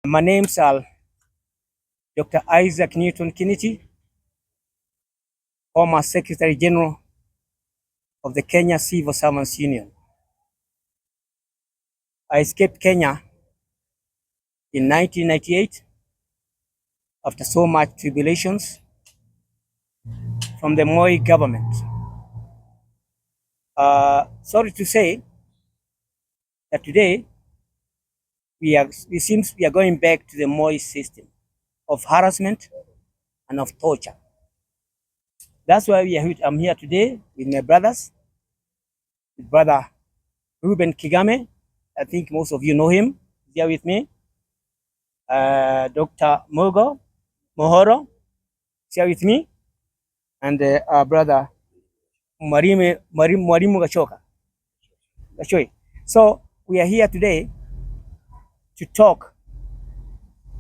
My name's Dr. Isaac Newton Kinity, former Secretary General of the Kenya Civil Servants Union. I escaped Kenya in 1998 after so much tribulations from the Moi government. Sorry to say that today it seems we are going back to the Moi system of harassment and of torture. That's why I'm here today with my brothers, with brother Ruben Kigame. I think most of you know him. He's here with me. Dr. Mohoro is here with me, and our brother Mwalimu Gachoy. So we are here today to talk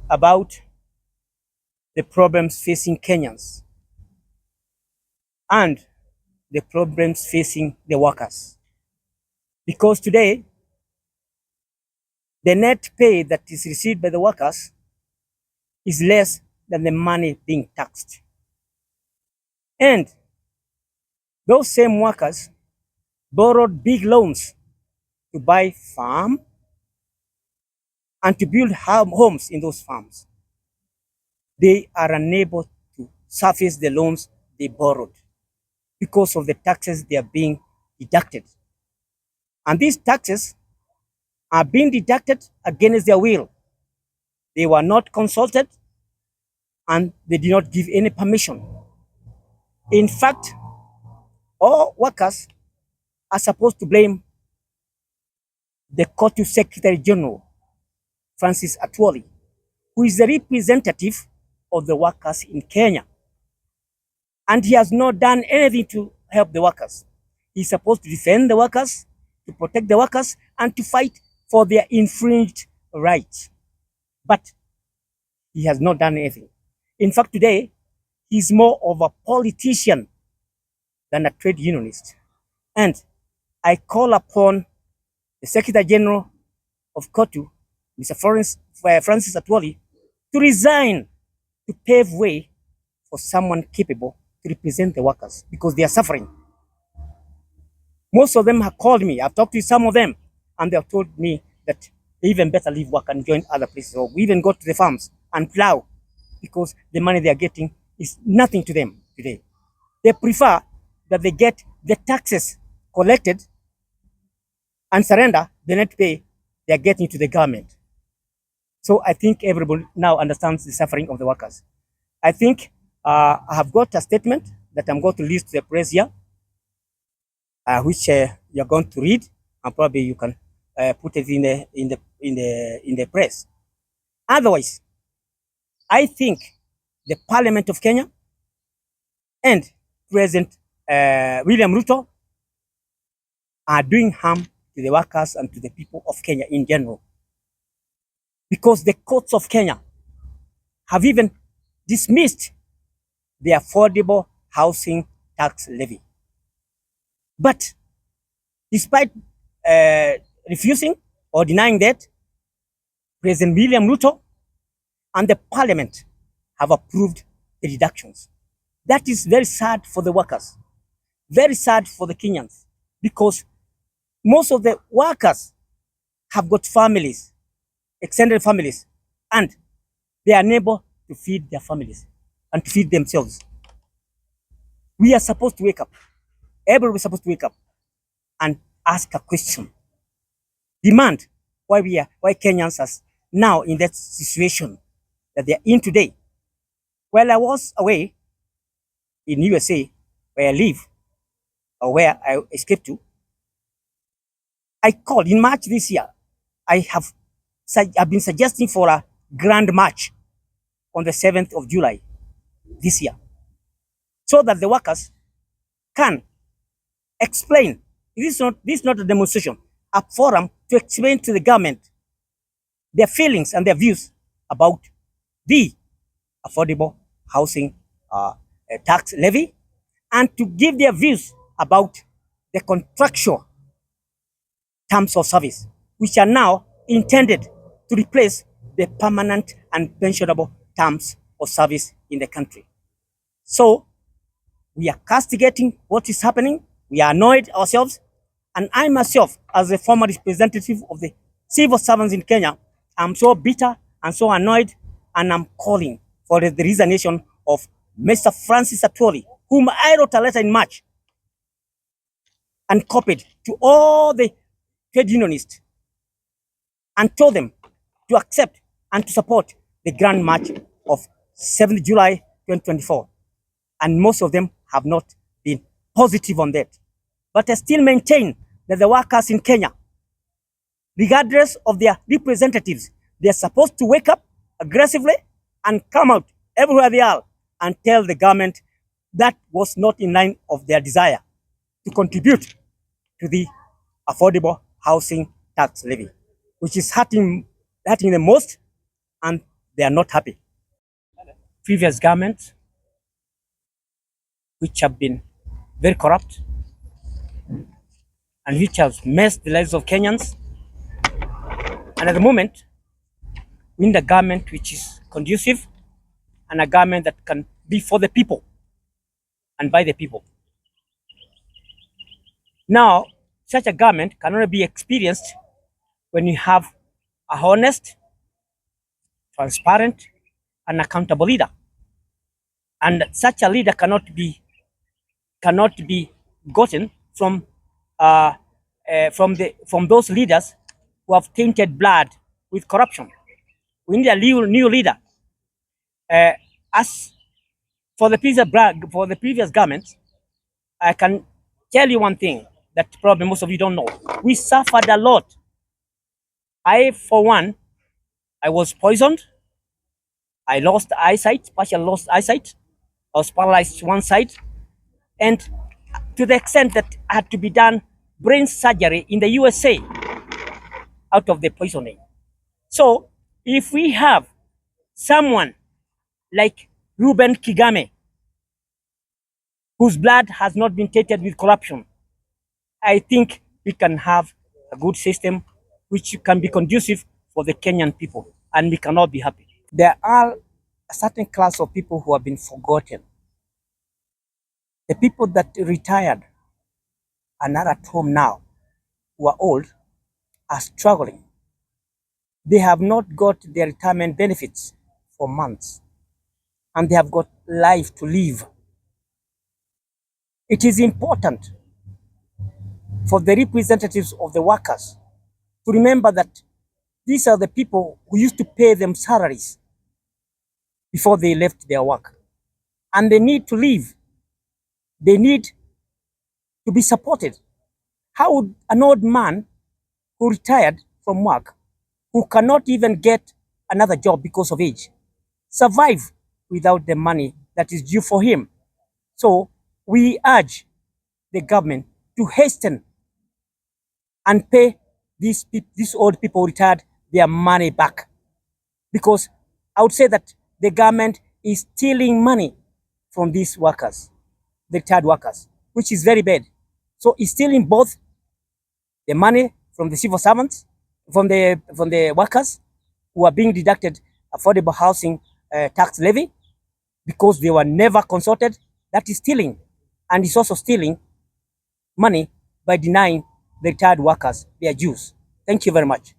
about the problems facing Kenyans and the problems facing the workers. Because today, the net pay that is received by the workers is less than the money being taxed. And those same workers borrowed big loans to buy farm and to build homes in those farms. They are unable to service the loans they borrowed because of the taxes they are being deducted. And these taxes are being deducted against their will. They were not consulted and they did not give any permission. In fact, all workers are supposed to blame the COTU Secretary General, Francis Atwoli, who is the representative of the workers in Kenya. And he has not done anything to help the workers. He's supposed to defend the workers, to protect the workers, and to fight for their infringed rights. But he has not done anything. In fact, today, he's more of a politician than a trade unionist. And I call upon the Secretary General of COTU, Mr. Francis Atwoli, to resign to pave way for someone capable to represent the workers because they are suffering. Most of them have called me. I've talked to some of them, and they have told me that they even better leave work and join other places, or even go to the farms and plow because the money they are getting is nothing to them today. They prefer that they get the taxes collected and surrender the net pay they are getting to the government. So I think everybody now understands the suffering of the workers. I think I have got a statement that I'm going to release to the press here, which you're going to read, and probably you can put it in the press. Otherwise, I think the Parliament of Kenya and President William Ruto are doing harm to the workers and to the people of Kenya in general, because the courts of Kenya have even dismissed the affordable housing tax levy. But despite refusing or denying that, President William Ruto and the Parliament have approved the reductions. That is very sad for the workers, very sad for the Kenyans, because most of the workers have got families, extended families, and they are unable to feed their families and to feed themselves. We are supposed to wake up. Everybody is supposed to wake up and ask a question. Demand why Kenyans are now in that situation that they are in today. While I was away in USA, where I live, or where I escaped to, I called in March this year. I've been suggesting for a grand march on the 7th of July this year, so that the workers can explain. This is not a demonstration, a forum to explain to the government their feelings and their views about the affordable housing tax levy, and to give their views about the contractual terms of service, which are now intended to replace the permanent and pensionable terms of service in the country. So we are castigating what is happening. We are annoyed ourselves. And I myself, as a former representative of the civil servants in Kenya, I'm so bitter and so annoyed, and I'm calling for the resignation of Mr. Francis Atwoli, whom I wrote a letter in March and copied to all the trade unionists and told them to accept and to support the Grand March of 7th July 2024. And most of them have not been positive on that. But I still maintain that the workers in Kenya, regardless of their representatives, they are supposed to wake up aggressively and come out everywhere they are and tell the government that was not in line of their desire to contribute to the affordable housing tax levy, which is hurting them most, and they are not happy. Previous governments, which have been very corrupt and which has messed the lives of Kenyans, and at the moment, we need a government which is conducive and a government that can be for the people and by the people. Now, such a government can only be experienced when you have a honest, transparent, and accountable leader. And such a leader cannot be gotten from those leaders who have tainted blood with corruption. We need a new leader. As for the previous government, I can tell you one thing that probably most of you don't know. We suffered a lot. I, for one, I was poisoned. I lost eyesight, partially lost eyesight. I was paralyzed one side, and to the extent that I had to be done brain surgery in the USA out of the poisoning. So if we have someone like Reuben Kigame, whose blood has not been tainted with corruption, I think we can have a good system which can be conducive for the Kenyan people, and we can all be happy. There are a certain class of people who have been forgotten. The people that retired and are at home now, who are old, are struggling. They have not got their retirement benefits for months, and they have got life to live. It is important for the representatives of the workers to remember that these are the people who used to pay them salaries before they left their work, and they need to live. They need to be supported. How would an old man who retired from work, who cannot even get another job because of age, survive without the money that is due for him? So we urge the government to hasten and pay these old people retired their money back, because I would say that the government is stealing money from these workers, the retired workers, which is very bad. So it's stealing both the money from the civil servants, from the workers who are being deducted affordable housing tax levy because they were never consulted. That is stealing, and it's also stealing money by denying the retired workers their dues. Thank you very much.